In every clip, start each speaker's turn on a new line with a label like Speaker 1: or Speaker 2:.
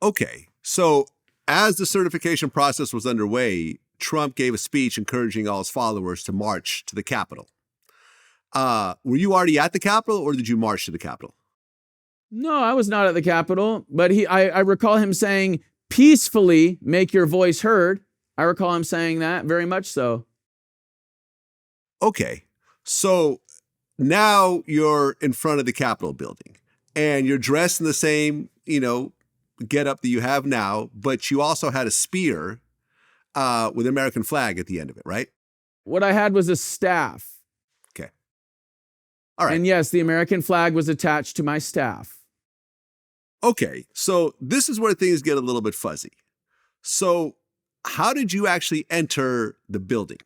Speaker 1: Okay, so as the certification process was underway, Trump gave a speech encouraging all his followers to march to the Capitol. Were you already at the Capitol, or did you march to the Capitol?
Speaker 2: No, I was not at the Capitol, but I recall him saying, peacefully make your voice heard. I recall him saying that, very much so.
Speaker 1: Okay, so now you're in front of the Capitol building, and you're dressed in the same, get up that you have now, but you also had a spear with an American flag at the end of it, right?
Speaker 2: What I had was a staff.
Speaker 1: Okay. All right.
Speaker 2: And yes, the American flag was attached to my staff.
Speaker 1: Okay, so this is where things get a little bit fuzzy. So how did you actually enter the building?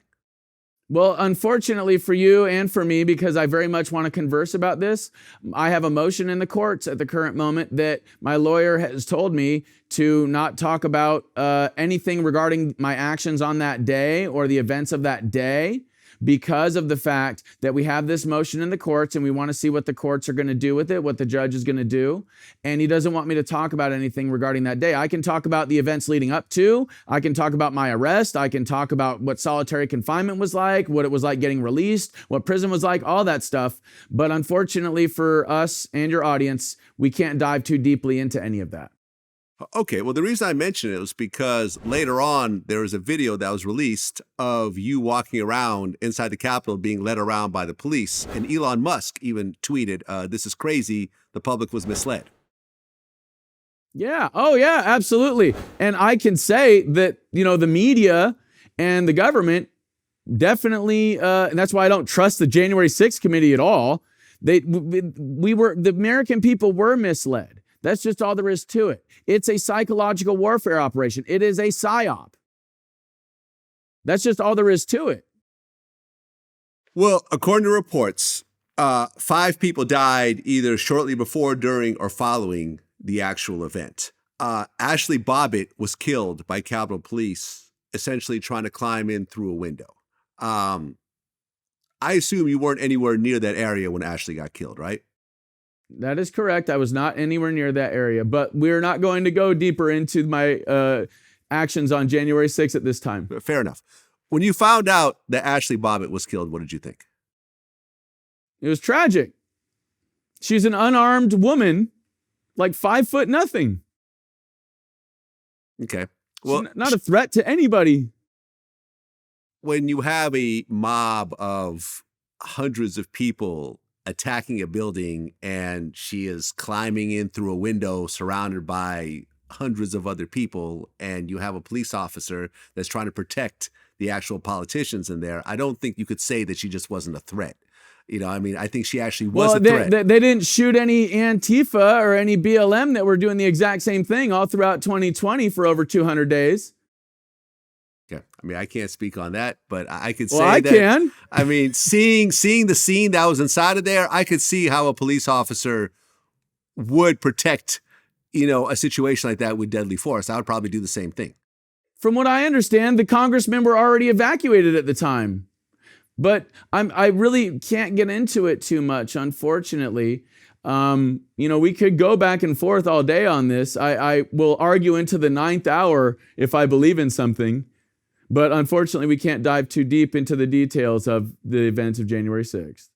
Speaker 2: Well, unfortunately for you and for me, because I very much want to converse about this, I have a motion in the courts at the current moment that my lawyer has told me to not talk about anything regarding my actions on that day or the events of that day, because of the fact that we have this motion in the courts and we want to see what the courts are going to do with it, what the judge is going to do. And he doesn't want me to talk about anything regarding that day. I can talk about the events leading up to. I can talk about my arrest. I can talk about what solitary confinement was like, what it was like getting released, what prison was like, all that stuff. But unfortunately for us and your audience, we can't dive too deeply into any of that.
Speaker 1: Okay, well, the reason I mention it was because later on, there was a video that was released of you walking around inside the Capitol being led around by the police. And Elon Musk even tweeted, this is crazy. The public was misled.
Speaker 2: Yeah. Oh, yeah, absolutely. And I can say that, the media and the government definitely, and that's why I don't trust the January 6th committee at all. The American people were misled. That's just all there is to it. It's a psychological warfare operation. It is a psyop. That's just all there is to it.
Speaker 1: Well, according to reports, 5 people died either shortly before, during, or following the actual event. Ashli Babbitt was killed by Capitol Police, essentially trying to climb in through a window. I assume you weren't anywhere near that area when Ashli got killed, right?
Speaker 2: That is correct. I was not anywhere near that area, but we're not going to go deeper into my actions on January 6th at this time.
Speaker 1: Fair enough. When you found out that Ashli Babbitt was killed, what did you think?
Speaker 2: It was tragic. She's an unarmed woman, like 5'0".
Speaker 1: Okay. Well,
Speaker 2: she's not a threat to anybody.
Speaker 1: When you have a mob of hundreds of people attacking a building and she is climbing in through a window surrounded by hundreds of other people, and you have a police officer that's trying to protect the actual politicians in there, I don't think you could say that she just wasn't a threat. I think she actually was a threat.
Speaker 2: They didn't shoot any Antifa or any BLM that were doing the exact same thing all throughout 2020 for over 200 days.
Speaker 1: Yeah, I can't speak on that, but I could say
Speaker 2: I can.
Speaker 1: Seeing the scene that was inside of there, I could see how a police officer would protect, a situation like that with deadly force. I would probably do the same thing.
Speaker 2: From what I understand, the congressmen were already evacuated at the time. But I really can't get into it too much, unfortunately. We could go back and forth all day on this. I will argue into the 9th hour if I believe in something. But unfortunately, we can't dive too deep into the details of the events of January 6th.